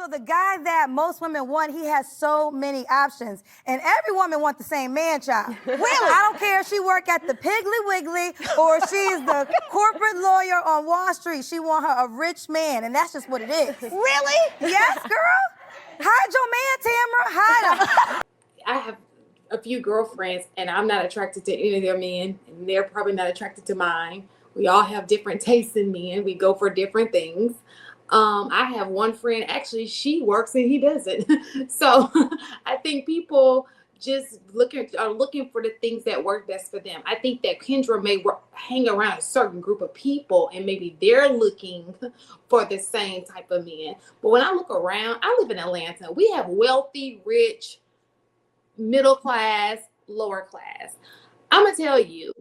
So the guy that most women want, he has so many options. And every woman wants the same man child. Really? I don't care if she work at the Piggly Wiggly or she's the corporate lawyer on Wall Street. She want her a rich man, and that's just what it is. Really? Yes, girl. Hide your man, Tamron. Hide him. I have a few girlfriends, and I'm not attracted to any of their men, and they're probably not attracted to mine. We all have different tastes in men. We go for different things. I have one friend, actually, she works and he doesn't. So I think people just are looking for the things that work best for them. I think that Kendra may hang around a certain group of people and maybe they're looking for the same type of men. But when I look around, I live in Atlanta. We have wealthy, rich, middle class, lower class. I'm going to tell you,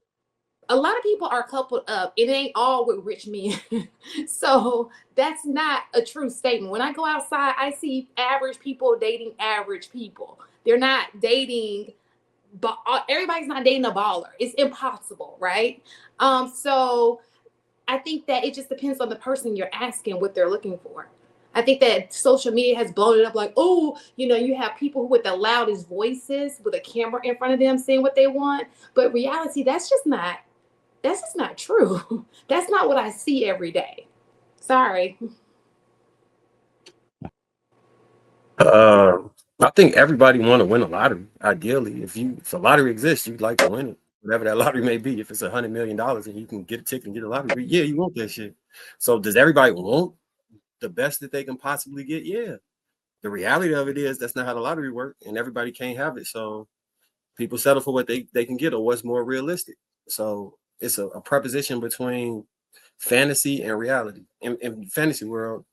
a lot of people are coupled up. It ain't all with rich men. So that's not a true statement. When I go outside, I see average people dating average people. They're not dating, but everybody's not dating a baller. It's impossible, right? So I think that it just depends on the person you're asking what they're looking for. I think that social media has blown it up like, oh, you have people with the loudest voices with a camera in front of them saying what they want. But reality, that's just not true. That's not what I see every day. Sorry. I think everybody want to win a lottery. Ideally, if a lottery exists, you'd like to win it, whatever that lottery may be. If it's $100 million and you can get a ticket and get a lottery, yeah, you want that shit. So does everybody want the best that they can possibly get? Yeah. The reality of it is that's not how the lottery works, and everybody can't have it. So people settle for what they can get or what's more realistic. So it's a preposition between fantasy and reality. In fantasy world,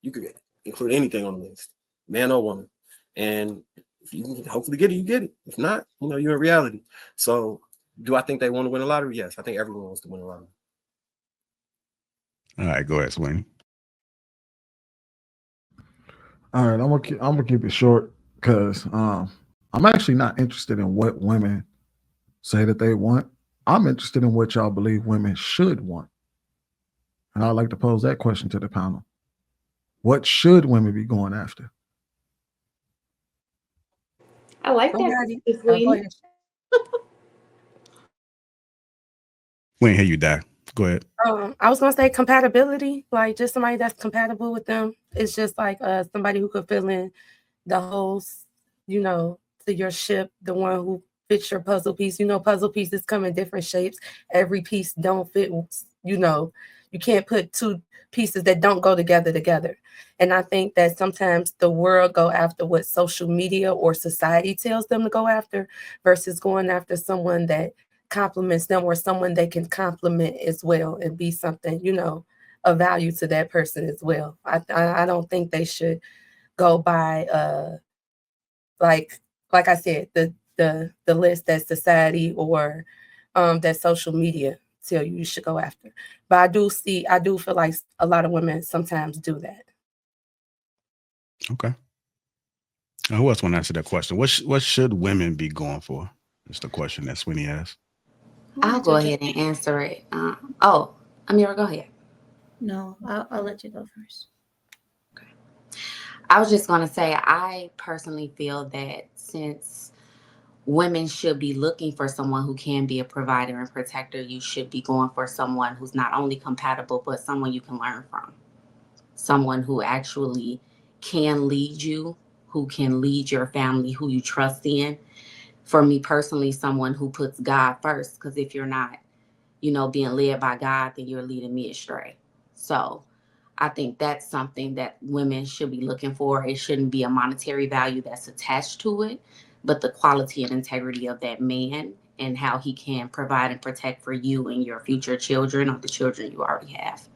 you could include anything on the list, man or woman. And if you can hopefully get it, you get it. If not, you're in reality. So do I think they want to win a lottery? Yes, I think everyone wants to win a lottery. All right, go ahead, Sweeney. All right, I'm gonna keep it short because I'm actually not interested in what women say that they want. I'm interested in what y'all believe women should want. And I'd like to pose that question to the panel. What should women be going after? I like that. We ain't hear you, Di. Go ahead. I was gonna say compatibility, like just somebody that's compatible with them. It's just like somebody who could fill in the holes, to your ship, the one who fits your puzzle piece. Puzzle pieces come in different shapes. Every piece don't fit, you can't put two pieces that don't go together. And I think that sometimes the world go after what social media or society tells them to go after versus going after someone that compliments them or someone they can compliment as well and be something, of value to that person as well. I don't think they should go by like I said, the list that society or that social media tell you should go after. But I do feel like a lot of women sometimes do that. Okay. Now, who else want to answer that question? What should women be going for? It's the question that Sweeney asked. I'll go ahead and answer it. Amira, go ahead. No, I'll let you go first. Okay. I was just going to say, I personally feel that since women should be looking for someone who can be a provider and protector, you should be going for someone who's not only compatible, but someone you can learn from. Someone who actually can lead you, who can lead your family, who you trust in. For me personally, someone who puts God first, because if you're not, being led by God, then you're leading me astray. So I think that's something that women should be looking for. It shouldn't be a monetary value that's attached to it, but the quality and integrity of that man and how he can provide and protect for you and your future children or the children you already have.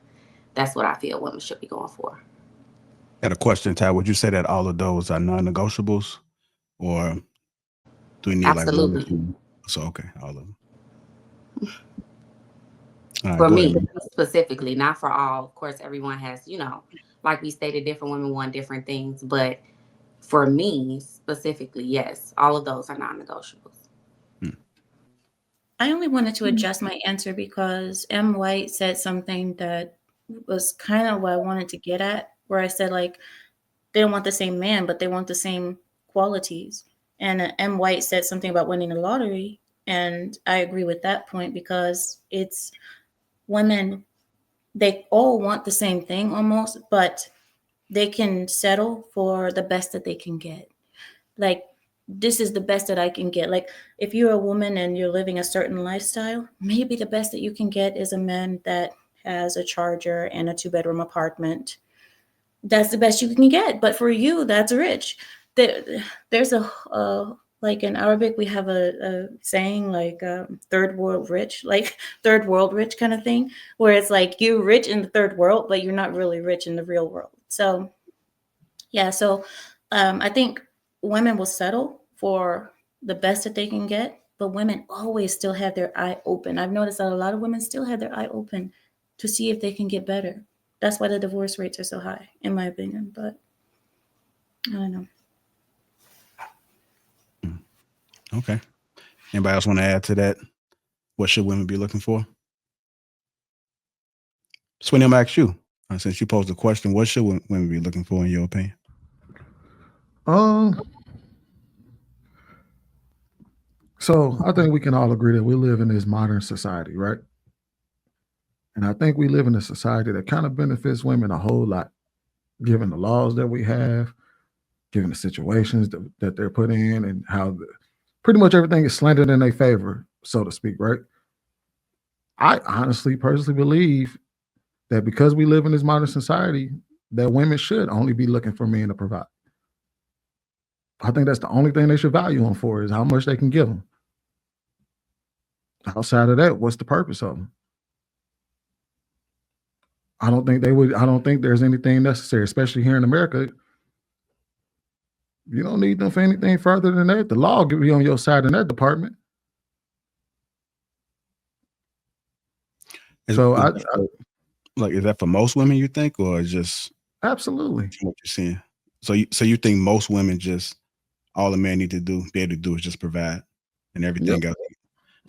That's what I feel women should be going for. Got a question, Ty. Would you say that all of those are non-negotiables, or do we need Absolutely. like one? So okay, all of them. Right, for me ahead. specifically, not for all. Of course, everyone has, like we stated, different women want different things. But for me specifically, yes, all of those are non-negotiables. I only wanted to adjust my answer because M. White said something that was kind of what I wanted to get at, where I said, like, they don't want the same man, but they want the same qualities. And M. White said something about winning the lottery, and I agree with that point because it's women, they all want the same thing almost, but they can settle for the best that they can get. Like, this is the best that I can get. Like, if you're a woman and you're living a certain lifestyle, maybe the best that you can get is a man that has a charger and a 2-bedroom apartment. That's the best you can get. But for you, that's rich. There's like in Arabic, we have a saying like third world rich, like third world rich kind of thing, where it's like you're rich in the third world, but you're not really rich in the real world. So, yeah. So I think women will settle for the best that they can get, but women always still have their eye open. I've noticed that a lot of women still have their eye open to see if they can get better. That's why the divorce rates are so high, in my opinion. But I don't know. Okay. Anybody else want to add to that? What should women be looking for? Swinny, I'm asking you. Since you posed the question, what should women be looking for in your opinion? So I think we can all agree that we live in this modern society, right? And I think we live in a society that kind of benefits women a whole lot, given the laws that we have, given the situations that they're put in, and how pretty much everything is slanted in their favor, so to speak, right? I honestly, personally believe that because we live in this modern society, that women should only be looking for men to provide. I think that's the only thing they should value them for, is how much they can give them. Outside of that, what's the purpose of them? I don't think there's anything necessary, especially here in America. You don't need them for anything further than that. The law will be on your side in that department. Is that for most women, you think, or just absolutely what you're seeing? So you think most women just all a man need to be able to do is just provide, and everything else.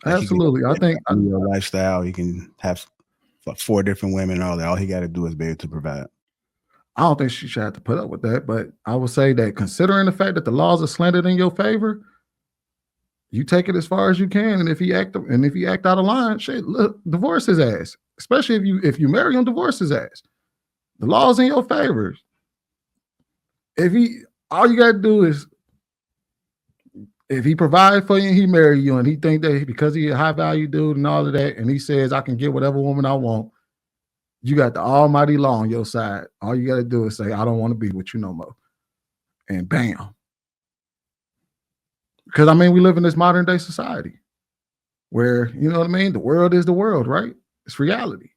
Like absolutely, I think your lifestyle. He can have 4 different women and all that. All he got to do is be able to provide. I don't think she should have to put up with that, but I would say that considering the fact that the laws are slanted in your favor, you take it as far as you can. And if he act out of line, shit, look, divorce his ass. Especially if you marry him, divorce his ass. The law's in your favor. All you gotta do is, if he provide for you and he marry you, and he think that because he a high value dude and all of that, and he says I can get whatever woman I want, you got the almighty law on your side. All you got to do is say, I don't want to be with you no more. And bam. Because, I mean, we live in this modern day society where, you know what I mean? The world is the world, right? It's reality.